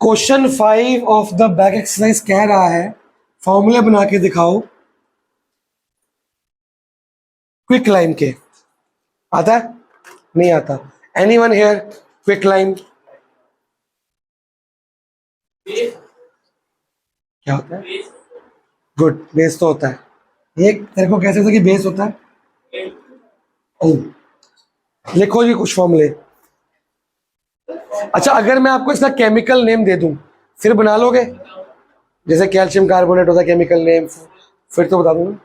Question 5 of the back exercise कह रहा है फॉर्मूले बना के दिखाओ क्विक लाइन के। आता है? नहीं आता। Anyone here? क्विक लाइन क्या होता है? गुड, बेस तो होता है। ये तेरे को कैसे होता है कि बेस होता है? लिखो जी कुछ फॉर्मूले। अच्छा, अगर मैं आपको इसका केमिकल नेम दे दूं फिर बना लोगे? जैसे कैल्शियम कार्बोनेट होता है केमिकल नेम, फिर तो बता दूंगा।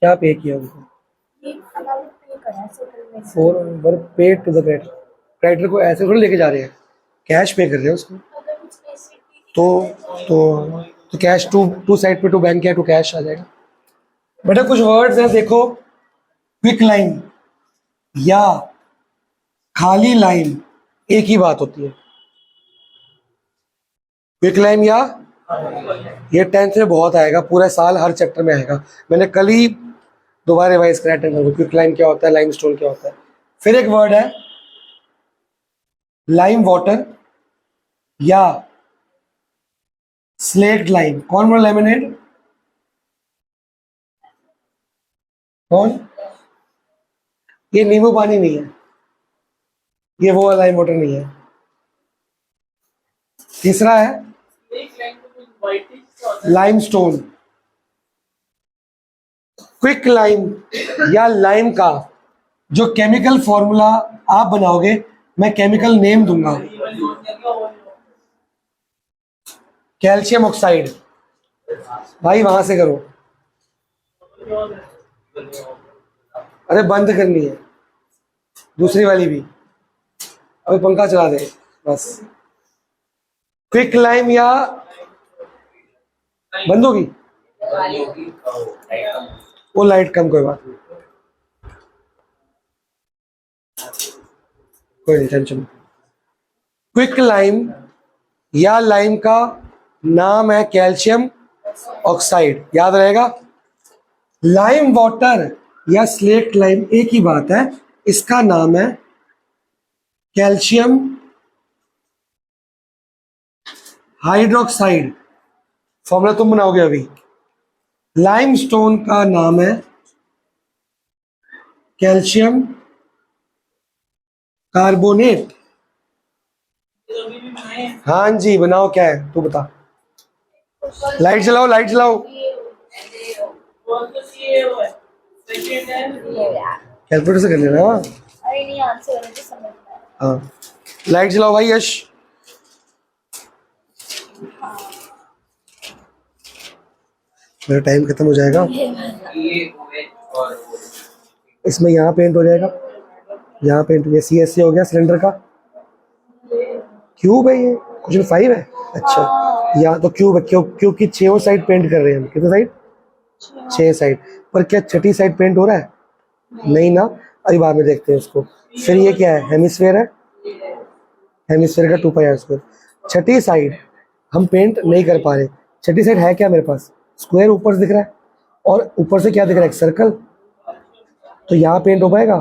क्या पे किया उनको? फॉर पे टू द क्रेडिटर। क्रेडिटर को ऐसे थोड़ी लेके जा रहे हैं, कैश पे कर रहे हैं उसको। तो कैश टू साइड पे टू बैंक या टू कैश आ जाएगा। बेटा कुछ वर्ड्स हैं देखो, क्विक लाइन या खाली लाइन एक ही बात होती है। क्विक लाइन या ये 10th में बहुत आएगा, पूरा साल हर चैप्टर में आएगा। मैंने कल ही दोबारा रिवाइज कराया 10th में, क्विक लाइन क्या होता है, लाइमस्टोन क्या होता है। फिर एक वर्ड है लाइम वाटर या स्लेट लाइम। कौन बोला लेमनेड? कौन? ये नींबू पानी नहीं है, ये वो लाइम वाटर नहीं है। तीसरा है लाइमस्टोन। क्विक लाइम या लाइम का जो केमिकल फॉर्मूला आप बनाओगे, मैं केमिकल नेम दूंगा। Calcium oxide. भाई वहां से करो, अरे बंद करनी है दूसरी वाली भी, अभी पंखा चला दे बस। क्विक लाइम या बंद होगी वो लाइट कम, कोई बात नहीं, कोई नहीं टेंशन। क्विक लाइम या लाइम का नाम है कैल्शियम ऑक्साइड, याद रहेगा। लाइम वाटर या स्लेट लाइम एक ही बात है, इसका नाम है कैल्शियम हाइड्रोक्साइड। फॉर्मूला तुम बनाओगे अभी। लाइमस्टोन का नाम है कैल्शियम कार्बोनेट। हाँ जी बनाओ, क्या है तू बता। लाइट चलाओ, लाइट चलाओ। कैलकुलेटर से कर लेना। हाँ लाइट चलाओ भाई यश। मेरा टाइम खत्म हो जाएगा। इसमें यहाँ पेंट हो जाएगा, यहाँ पेंट। ये CSC हो गया सिलेंडर का। क्यूब है ये, क्वेश्चन 5 है। अच्छा यहाँ तो क्यूब है, क्यूब की 6 साइड पेंट कर रहे हैं हम। कितने साइड? 6 साइड। पर क्या छठी साइड पेंट हो रहा है? नहीं ना, अभी बाद में देखते हैं इसको। फिर ये क्या है? हेमिस्फेयर है, हेमिस्फेयर का 2πr²। छठी साइड हम पेंट नहीं कर पा रहे। छठी साइड है क्या मेरे पास? स्क्वायर ऊपर से दिख रहा है, और ऊपर से क्या दिख रहा है? सर्कल। तो यहाँ पेंट हो पाएगा,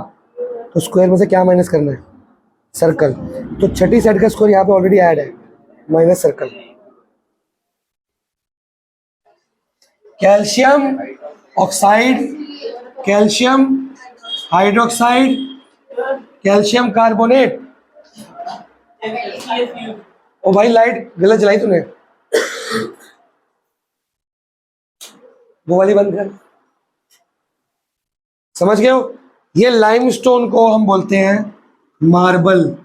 तो स्क्वायर में से क्या माइनस करना है? सर्कल। तो छठी साइड का स्क्वायर यहाँ पे ऑलरेडी ऐड है, minus circle. Calcium oxide, calcium hydroxide, calcium carbonate. ओ भाई लाइट गलत जलाई तूने, वो वाली बंद कर। समझ गए हो? ये लाइमस्टोन को हम बोलते हैं मार्बल,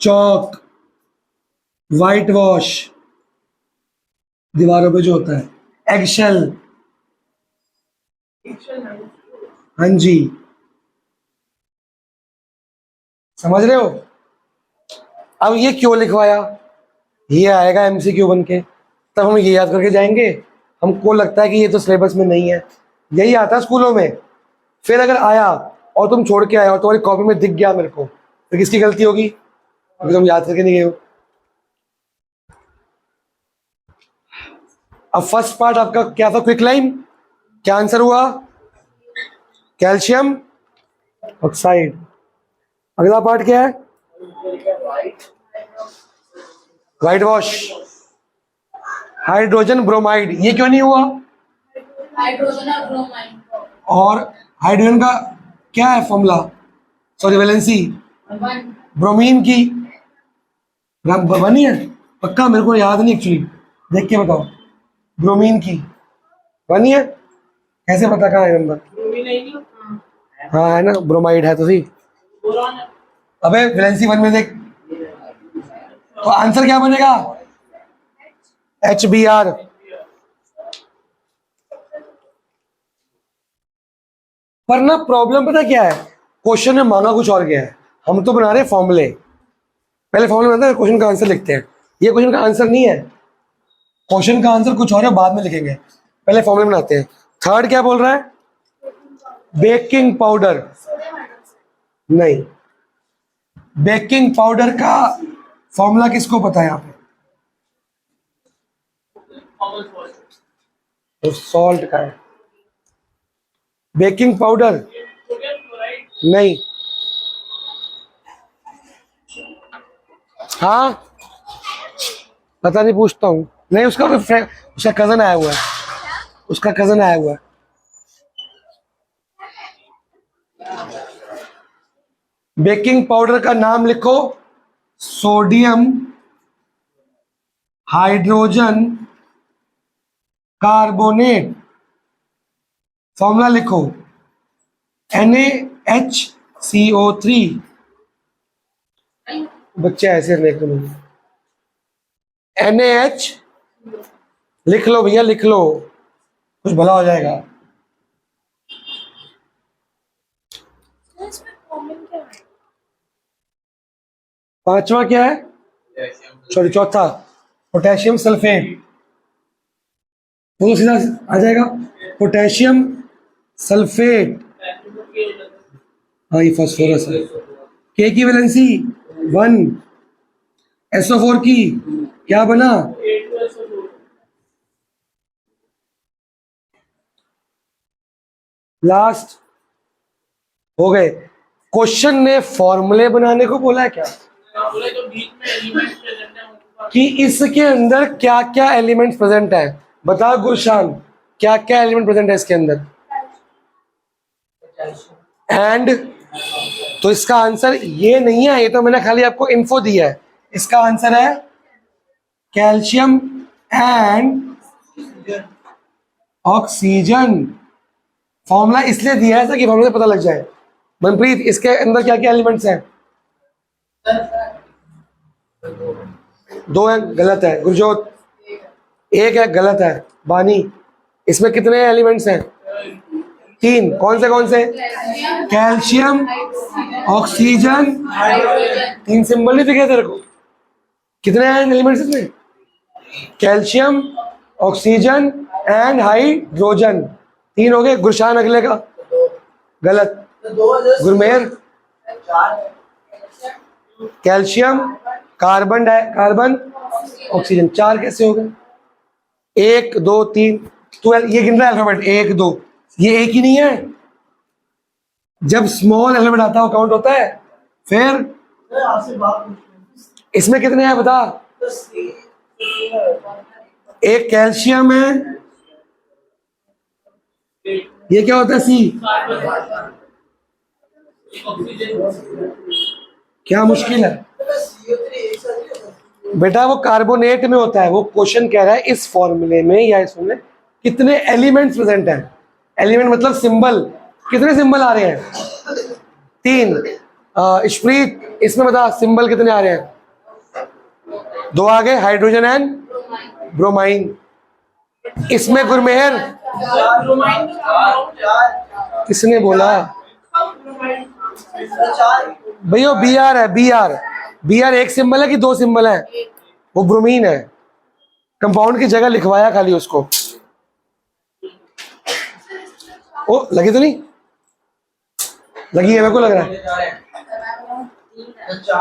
चौक, वाइट वॉश, दीवारों पे जो होता है, एगशेल। हाँ जी, समझ रहे हो? अब ये क्यों लिखवाया? ये आएगा MCQ बन के, तब हम ये याद करके जाएंगे। हमको लगता है कि ये तो सिलेबस में नहीं है, यही आता है स्कूलों में। फिर अगर आया और तुम छोड़ के आए और तुम्हारी कॉपी में दिख गया मेरे को, तो किसकी गलती होगी? क्योंकि तुम याद करके नहीं गए हो। अब फर्स्ट पार्ट आपका क्या था? Quick line. क्या आंसर हुआ? Calcium oxide. अगला पार्ट क्या है? White wash, hydrogen bromide. ये क्यों नहीं हुआ? हाइड्रोजन और ब्रोमाइन। और हाइड्रोजन का क्या है फॉर्मूला? Sorry valency. ब्रोमीन की बनी है पक्का, मेरे को याद नहीं एक्चुअली, देख के बताओ। ब्रोमीन की बनी है, कैसे पता कहाँ है नंबर? हाँ है ना, ब्रोमाइड है तो सही। अबे वैलेंसी 1 में देख, तो आंसर क्या बनेगा? HBr। पर ना प्रॉब्लम पता क्या है, क्वेश्चन में मांगा कुछ और गया है, हम तो बना रहे हैं फॉर्मूले। पहले फॉर्मूले बनाते हैं, क्वेश्चन का आंसर लिखते हैं। ये क्वेश्चन का आंसर नहीं है, क्वेश्चन का आंसर कुछ और है, बाद में लिखेंगे, पहले फॉर्मूले बनाते हैं। थर्ड क्या बोल रहा है? Baking powder. नहीं, बेकिंग पाउडर का फॉर्मूला किसको पता है यहाँ पे? तो सॉल्ट का है। बेकिंग पाउडर नहीं। हाँ पता नहीं, पूछता हूँ। नहीं, उसका उसका कजन आया हुआ है, उसका कजन आया हुआ है। बेकिंग पाउडर का नाम लिखो, सोडियम हाइड्रोजन कार्बोनेट। फॉर्मूला लिखो NaHCO3। बच्चे ऐसे लिख लो, NaH लिख लो भैया, लिख लो, कुछ भला हो जाएगा। पांचवा क्या है? सॉरी चौथा, पोटेशियम सल्फेट। वो सीधा आ जाएगा, पोटेशियम सल्फेट। हाँ ये फास्फोरस है। के की वैलेंसी 1, SO4 की क्या बना? लास्ट हो गए। क्वेश्चन ने फॉर्मूले बनाने को बोला है क्या? कि इसके अंदर क्या क्या एलिमेंट्स प्रेजेंट है, बता गुलशान, क्या क्या एलिमेंट प्रेजेंट है इसके अंदर? एंड तो इसका आंसर ये नहीं है, ये तो मैंने खाली आपको इन्फो दिया है। इसका आंसर है कैल्शियम एंड ऑक्सीजन। फॉर्मूला इसलिए दिया है ताकि फॉर्मूला पता लग जाए। मनप्रीत, इसके अंदर क्या क्या एलिमेंट्स हैं? 2 है, गलत है। गुरजोत 1 है, गलत है। बानी, इसमें कितने एलिमेंट्स हैं? 3। कौन से? कैल्शियम, ऑक्सीजन, 3 सिंबल नहीं दिखे तेरे को? कितने हैं एलिमेंट्स इसमें? Calcium, oxygen and hydrogen. 3 हो गए। गुरशान अगले का गलत। गुरमेर, कैल्शियम, कार्बन ऑक्सीजन, 4 कैसे हो गए? 1 2 3। तो ये गिन रहा है अल्फाबेट 1 2, ये एक ही नहीं है। जब स्मॉल अल्फाबेट आता है वो काउंट होता है। फिर इसमें कितने हैं बता? 1 कैल्शियम है, ये क्या होता है? C। क्या मुश्किल है बेटा, वो कार्बोनेट में होता है। वो क्वेश्चन कह रहा है इस फॉर्मूले में या इसमें कितने एलिमेंट्स प्रेजेंट हैं। एलिमेंट मतलब सिंबल, कितने सिंबल आ रहे हैं? 3। इशप्रीत, इसमें बता सिंबल कितने आ रहे हैं? 2 आ गए, हाइड्रोजन एंड ब्रोमाइन। इसमें गुरमेहर, किसने बोला भैया? BR है, BR 1 सिंबल है कि 2 सिंबल है? वो ब्रोमीन है। कंपाउंड की जगह लिखवाया खाली उसको। ओ लगी तो नहीं लगी है? मेरे को लग रहा है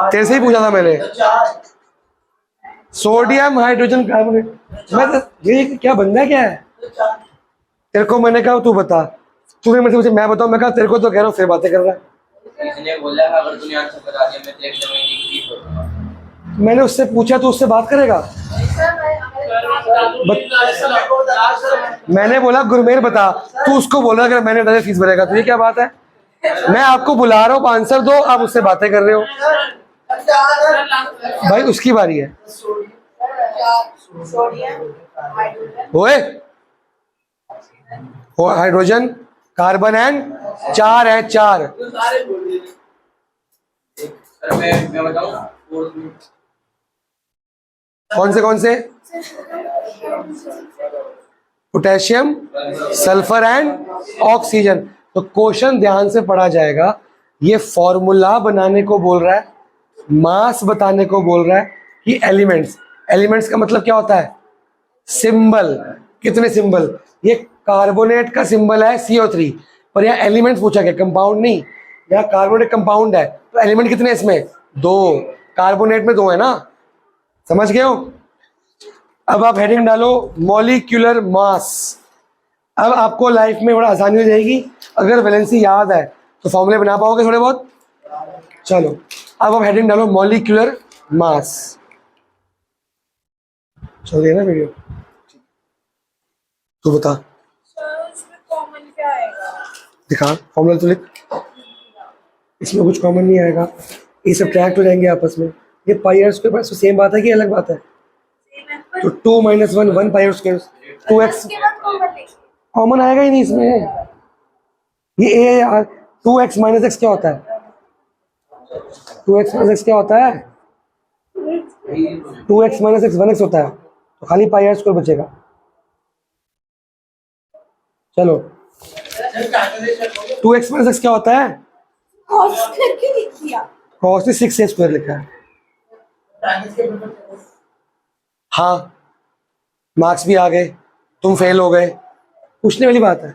तेरे से ही पूछा था मैंने। Sodium hydrogen carbonate. मैं ये क्या बंदा क्या है? तेरे को मैंने कहा तू बता, तूने मुझसे पूछा मैं बताऊं, मैं कहा तेरे को तो कह रहा हूँ, फिर बातें कर रहा है। इसने बोला है अगर तूने आंसर बता दिया मैं तेरे एक महीने की फीस दूंगा। मैंने उससे पूछा तो उससे बात करेगा। मैंने बोला गुरमेर बता, तू उसको बोला अगर मैंने डाले फीस भरेगा, तो ये क्या बात है? मैं आपको बुला रहा हूँ, आंसर दो, आप उससे बातें कर रहे हो। भाई उसकी बारी है। ओए हाइड्रोजन, कार्बन एंड 4 है, 4। सर मैं बताऊं कौन से? Potassium, sulphur and oxygen. तो क्वेश्चन ध्यान से पढ़ा जाएगा। ये फॉर्मूला बनाने को बोल रहा है, मास बताने को बोल रहा है कि एलिमेंट्स। एलिमेंट्स का मतलब क्या होता है? सिंबल। कितने सिंबल? ये कार्बोनेट का सिंबल है CO3, पर यहाँ एलिमेंट्स पूछा गया, कंपाउंड नहीं। यहाँ कार्बोनेट कंपाउंड है, तो एलिमेंट कितने इसमें? 2। कार्बोनेट में 2 है ना, समझ गए हो? अब आप हेडिंग डालो मॉलिक्यूलर मास। अब आपको लाइफ में बड़ा आसानी हो जाएगी, अगर वैलेंसी याद है तो फॉर्मूले बना पाओगे थोड़े बहुत। चलो अब आप हेडिंग डालो मॉलिक्यूलर मास। चल रही है ना वीडियो? तू बता, उसमें कॉमन क्या आएगा? दिखा फॉर्मूला तो लिख। इसमें कुछ कॉमन नहीं आएगा, ये सब ट्रैक्ट हो जाएंगे आपस में। ये पाई आर स्क्वायर पास सेम बात है कि अलग बात है? तो 2 - 1 1 पाई आर स्क्वायर 2x कॉमन आएगा ही नहीं इसमें। ये a 2x - x क्या होता है? 2x - x क्या होता है? 2x - x 1x होता है, तो खाली पाई आर स्क्वायर बचेगा। चलो 2x - x क्या होता है? cos 6a स्क्वायर लिखा है। हाँ मार्क्स भी आ गए, तुम फेल हो गए, पूछने वाली बात है।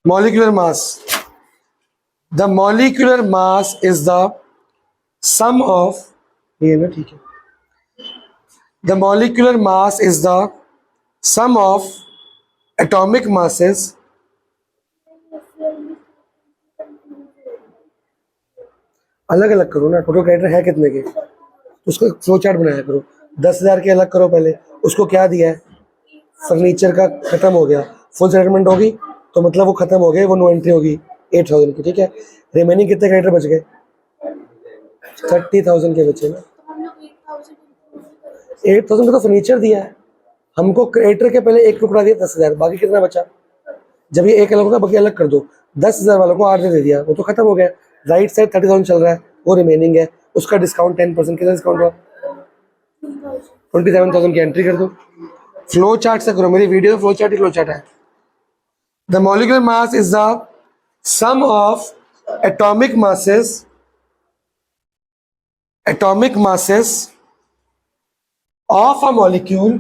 Molecular mass, the molecular mass is the sum of, ये ना ठीक है, the molecular mass is the sum of atomic masses अलग अलग करो ना, टोटल कैरेक्टर है कितने के, उसको फ्लो चार्ट बनाया करो। 10,000 के अलग करो पहले, उसको क्या दिया है? फर्नीचर का खत्म हो गया, फुल सेटलमेंट होगी तो मतलब वो खत्म हो गए, वो नो एंट्री होगी 8,000 की, ठीक है। रिमेनिंग कितने कैरेक्टर बच गए? 30,000 के बचे ना। 8,000 का तो फर्नीचर दिया है हमको, क्रेडिटर के पहले एक टुकड़ा दिया 10,000, बाकी कितना बचा? जब ये एक अलग होगा बाकी अलग कर दो, 10,000 वालों को 8 दे दिया, वो तो खत्म हो गया। राइट साइड 30,000 चल रहा है, वो रिमेनिंग है, उसका डिस्काउंट 10%, कितना डिस्काउंट हुआ? 27,000 की एंट्री कर दो। फ्लो चार्ट से करो, मेरी वीडियो फ्लो चार्ट ही फ्लो चार्ट है। The molecular mass is the sum of atomic masses of a molecule,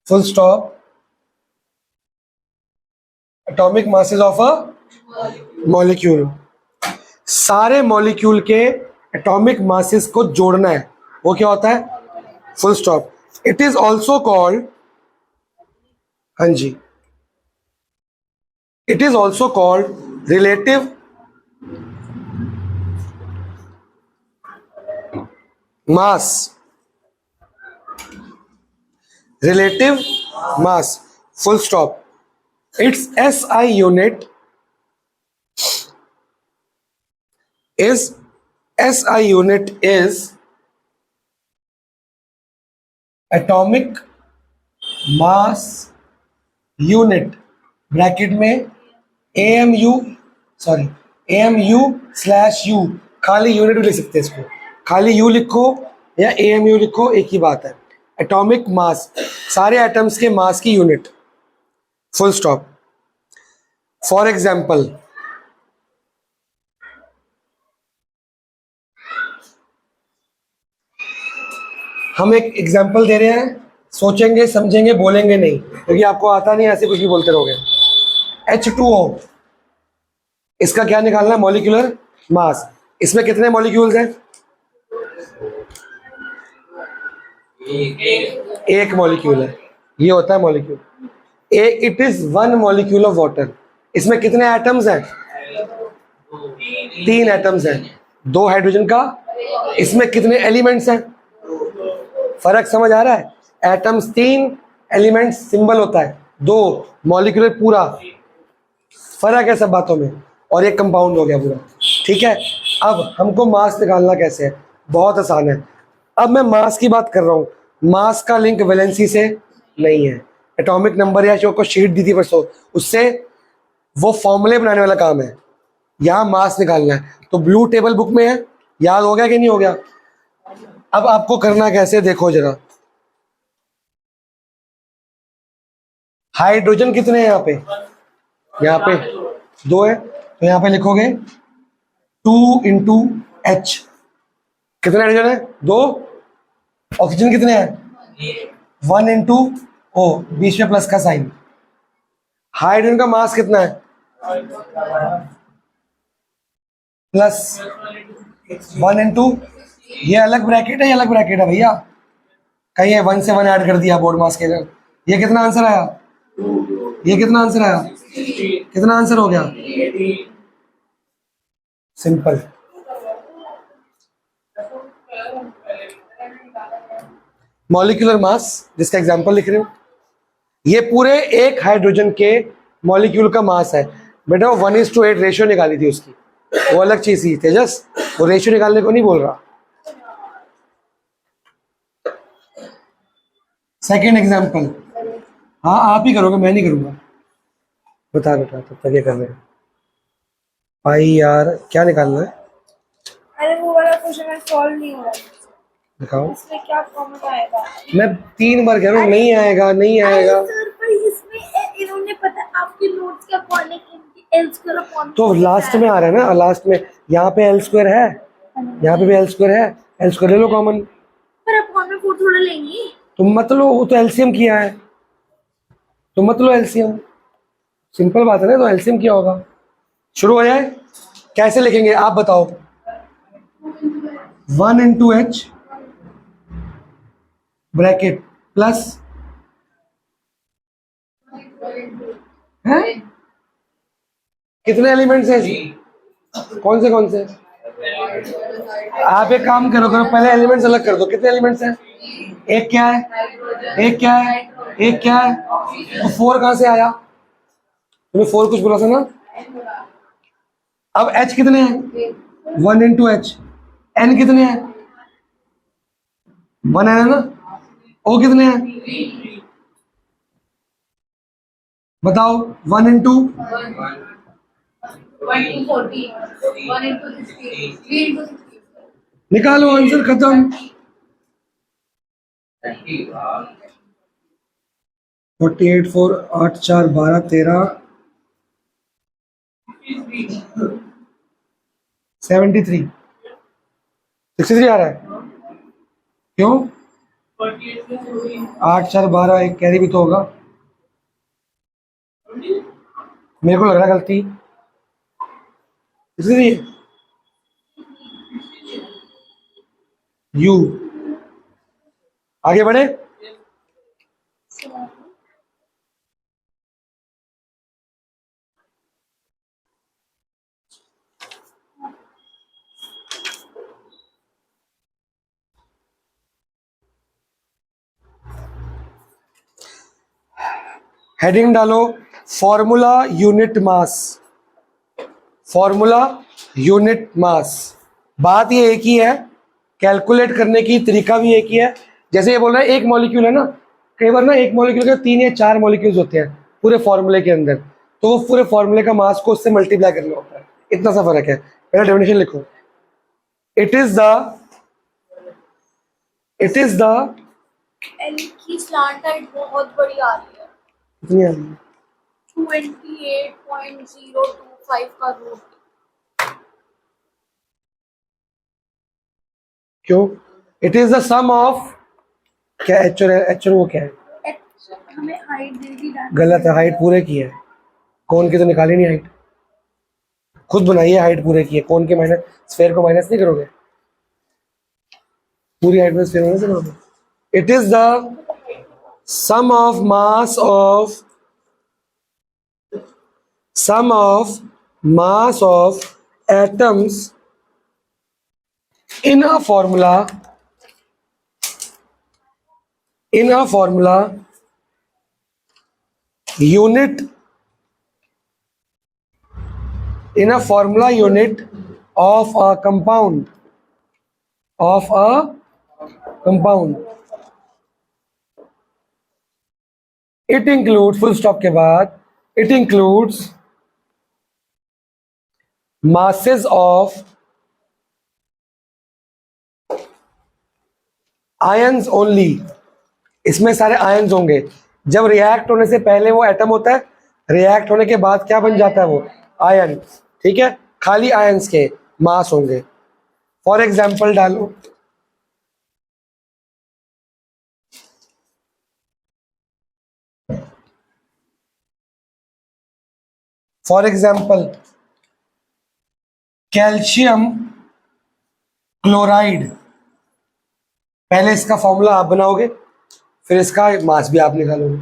full stop, atomic masses of a molecule। सारे मॉलिक्यूल के एटॉमिक मासेस को जोड़ना है, वो क्या होता है? Full stop. It is also called, हाँ जी, it is also called relative mass, relative mass, full stop। its SI unit is atomic mass unit, bracket में AMU/U, खाली यूनिट भी लिख सकते हैं इसको, खाली U लिखो या AMU लिखो, एक ही बात है। एटॉमिक मास, सारे एटम्स के मास की unit, full stop. For example, हम एक एग्जाम्पल दे रहे हैं, सोचेंगे समझेंगे बोलेंगे नहीं, क्योंकि आपको आता नहीं, ऐसे कुछ भी बोलते रहोगे। H2O, इसका क्या निकालना है? मॉलिक्यूलर मास। इसमें कितने मॉलिक्यूल्स हैं? एक मॉलिक्यूल है, ये होता है molecule. It is one molecule of water. इसमें कितने एटम्स हैं? 3 एटम्स हैं, 2 हाइड्रोजन का। इसमें कितने एलिमेंट्स हैं? फर्क समझ आ रहा है? एटम्स 3, एलिमेंट्स सिंबल होता है 2, मॉलिक्यूलर पूरा। फर्क है सब बातों में, और ये कंपाउंड हो गया पूरा। ठीक है, अब हमको मास निकालना कैसे है? बहुत आसान है। अब मैं मास की बात कर रहा हूँ, मास का लिंक वैलेंसी से नहीं है। एटॉमिक नंबर या जो को शीट दी थी परसों, उससे वो फॉर्मूले बनाने वाला काम है। यहाँ मास निकालना है, तो ब्लू टेबल बुक में है, याद हो गया कि नहीं हो गया? अब आपको करना कैसे, देखो जरा। हाइड्रोजन कितने हैं यहाँ पे? यहाँ पे 2 है, तो यहाँ पे लिखोगे 2 इंटू एच। कितने हाइड्रोजन है? 2। ऑक्सीजन कितने हैं? 1 इंटू ओ, बीच में प्लस का साइन। हाइड्रोजन का मास कितना है? प्लस 1 इंटू, ये अलग ब्रैकेट है, ये अलग ब्रैकेट है भैया। कहीं है 1 से 1 ऐड कर दिया बोर्ड मास के अंदर। ये कितना आंसर आया? ये कितना आंसर आया? कितना आंसर हो गया? सिंपल। मॉलिक्यूलर मास, जिसका एग्जांपल लिख रहे हो, ये पूरे एक हाइड्रोजन के मॉलिक्यूल का मास है। बेटा 1:8 रेशियो निकाली थी उसकी, वो अलग चीज थी तेजस, वो रेशियो निकालने को नहीं बोल रहा। सेकेंड एग्जांपल, हाँ आप ही करोगे, मैं नहीं करूंगा। बता बेटा, तब तक ये कर रहे हैं भाई। यार क्या निकालना है? अरे वो वाला क्वेश्चन सॉल्व नहीं हो रहा है। दिखाओ। इसमें क्या फॉर्मूला आएगा? मैं 3 बार कह रहा हूँ, नहीं आएगा, नहीं आएगा। सर पर इसमें इन्होंने पता आपके नोट्स के अकॉर्डिंग इनकी एल स्क्वायर अपॉन तो लास्ट में आ रहा है ना, लास्ट में यहाँ पे एल स्क्वायर है, यहाँ पे भी एल स्क्वायर है, एल स्क्वायर ले लो कॉमन। पर अपॉन में 4 थोड़ा लेंगे। तुम मत लो, वो तो एलसीएम किया है, तुम मत लो एलसीएम। सिंपल बात है ना, तो एलसीएम किया होगा। शुरू हो जाए, कैसे लिखेंगे आप बताओ? 1 इंटू एच ब्रैकेट प्लस है, कितने एलिमेंट्स हैं? कौन से? आप एक काम करो पहले एलिमेंट्स अलग कर दो। कितने एलिमेंट्स हैं? एक क्या है, एक क्या है, एक क्या है, तो 4 कहां से आया? तुम्हें 4 कुछ बोला था ना। अब H कितने हैं? 1 इंटू एच। N कितने हैं? 1 है ना। O कितने हैं? बताओ। 1 इंटू 1 निकालो, आंसर खत्म। 48 4 8 4 12 13 73 63 आ रहा है। क्यों? 8 4 12, एक कैरी भी तो होगा। मेरे को लग रहा है गलती इसलिए। यू आगे बढ़े। हेडिंग डालो, formula unit mass. Formula unit mass. बात ये एक ही है, कैलकुलेट करने की तरीका भी एक ही है। जैसे ये बोल रहा है एक मॉलिक्यूल है ना, कई बार ना एक मॉलिक्यूल के 3 या 4 मॉलिक्यूल्स होते हैं पूरे फॉर्मूले के अंदर, तो वो पूरे फॉर्मूले का मास को उससे मल्टीप्लाई करना होता है। इतना सा फर्क है। पहले डेफिनेशन लिखो। इट इज द एल की स्लैंट हाइट बहुत बड़ी आ रही है। कितनी आ रही है? 28.025 का रूट। क्यों? It is the sum of, क्या एच और वो क्या है? हमें हाइट दे दी। गलत है, हाइट पूरे की है। कौन की तो निकाली नहीं हाइट, खुद बनाइए। हाइट पूरे की है, कौन के माइनस, स्फेयर को माइनस नहीं करोगे, पूरी हाइट में स्फेयर माइनस करोगे। It is the sum of mass of atoms in a formula unit of a compound it includes full stop के बाद it includes masses of ions only। इसमें सारे आयन्स होंगे। जब रिएक्ट होने से पहले वो एटम होता है, रिएक्ट होने के बाद क्या बन जाता है वो आयन। ठीक है, खाली आयन्स के मास होंगे। फॉर एग्जाम्पल डालो, फॉर एग्जाम्पल कैल्शियम क्लोराइड। पहले इसका फॉर्मूला आप बनाओगे, फिर इसका मास भी आप निकालोगे।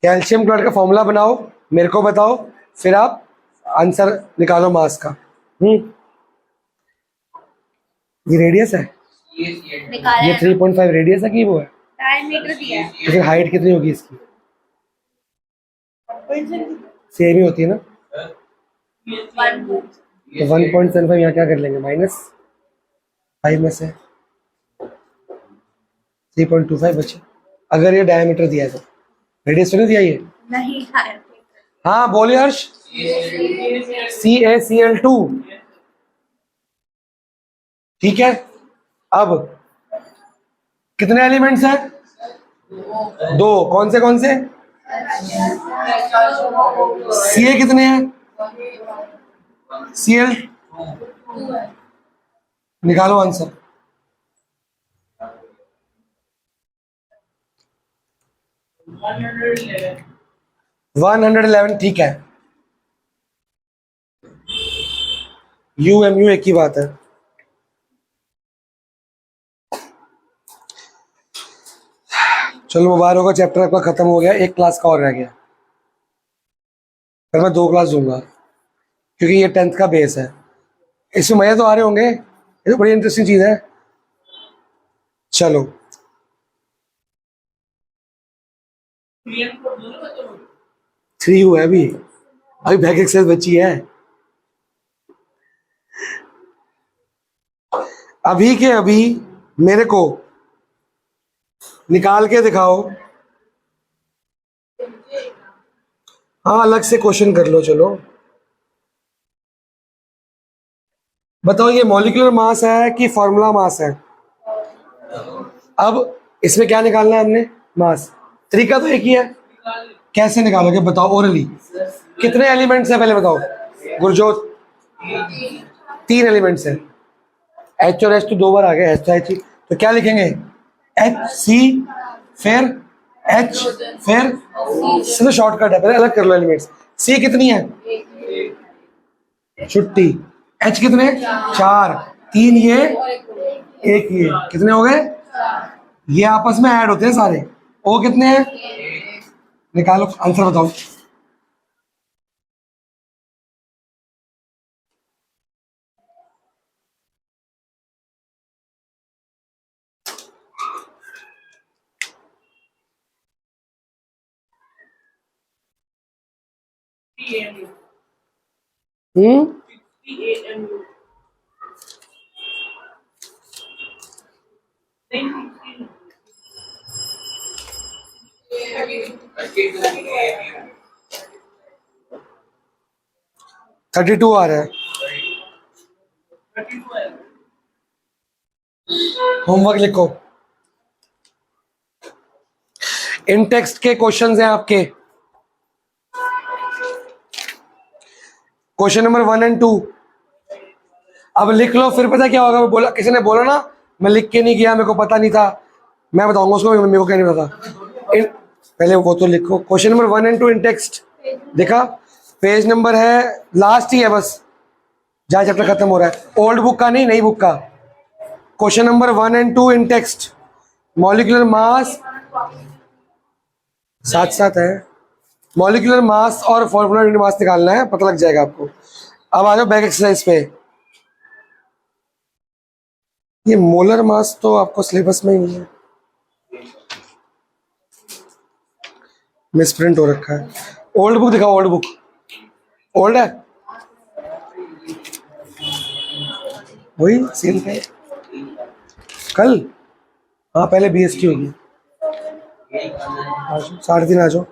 कैल्शियम क्लोराइड का फॉर्मूला बनाओ, मेरे को बताओ, फिर आप आंसर निकालो मास का। ये रेडियस है, ये 3.5 रेडियस है कि वो है? डायमीटर दिया है। तो फिर हाइट कितनी होगी इसकी? सेम ही होती है ना। तो 1.75 यहाँ क्या कर लेंगे, -5 में से 3.25 बचे। अगर ये डायमीटर दिया है तो रेडियस तो नहीं दिया ये? नहीं है। हाँ बोलिए हर्ष। CaCl2। ठीक है, अब कितने एलिमेंट्स हैं? 2। कौन से Ca कितने हैं? Cl निकालो आंसर। 111। ठीक है, UMU एक ही बात है। चलो मुबारक होगा, चैप्टर आपका खत्म हो गया। एक क्लास का और रह गया, फिर मैं 2 क्लास दूंगा क्योंकि ये 10th का बेस है। इसमें मजे तो आ रहे होंगे, ये तो बड़ी इंटरेस्टिंग चीज है। चलो 3 हुआ है अभी बैक एक्सरसाइज बची है। अभी के अभी मेरे को निकाल के दिखाओ। हाँ अलग से क्वेश्चन कर लो। चलो बताओ, ये मॉलिक्यूलर मास है कि फॉर्मूला मास है? अब इसमें क्या निकालना है हमने? मास। तरीका तो एक ही है। कैसे निकालोगे बताओ ओरली? कितने एलिमेंट्स हैं पहले बताओ गुरजोत? 3 एलिमेंट्स हैं। H और H तो 2 बार आ गए, H तो क्या लिखेंगे? HC फिर H फिर सिर्फ शॉर्टकट है, पहले अलग कर लो एलिमेंट्स। C कितनी है? छुट्टी। H कितने? 4। 3 ये, 1 ये, कितने हो गए? ये आपस में ऐड होते हैं सारे। O कितने हैं? निकालो आंसर बताओ। हम्म 32 आ रहा है। होमवर्क लिखो। इन टेक्स्ट के क्वेश्चंस हैं आपके, क्वेश्चन नंबर 1 और 2। अब लिख लो, फिर पता क्या होगा? बोला, किसी ने बोला ना मैं लिख के नहीं गया, मेरे को पता नहीं था, मैं बताऊंगा उसको मेरे को क्या नहीं पता। पहले वो तो लिखो। क्वेश्चन नंबर 1 और 2 इन टेक्स्ट देखा, पेज नंबर है लास्ट ही है बस, जहाँ चैप्टर खत्म हो रहा है। ओल्ड बुक का नहीं, नई बुक का। Question number 1 and 2 in text. Molecular mass साथ साथ है, मॉलिक्यूलर मास और फॉर्मूला यूनिट मास निकालना है, पता लग जाएगा आपको। अब आ जाओ बैक एक्सरसाइज पे। ये मोलर मास तो आपको सिलेबस में ही नहीं है, मिसप्रिंट हो रखा है। ओल्ड बुक दिखाओ, ओल्ड बुक। ओल्ड है वही सेम है कल। हाँ पहले BST होगी। 3:30 आ जाओ।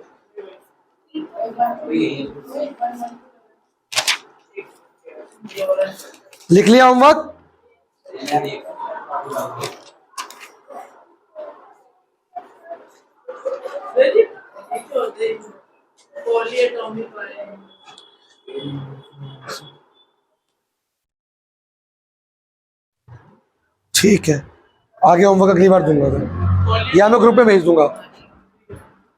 लिख लिया होमवर्क? ठीक है, आगे होमवर्क अगली बार दूंगा मैं, या मैं ग्रुप पे भेज दूंगा।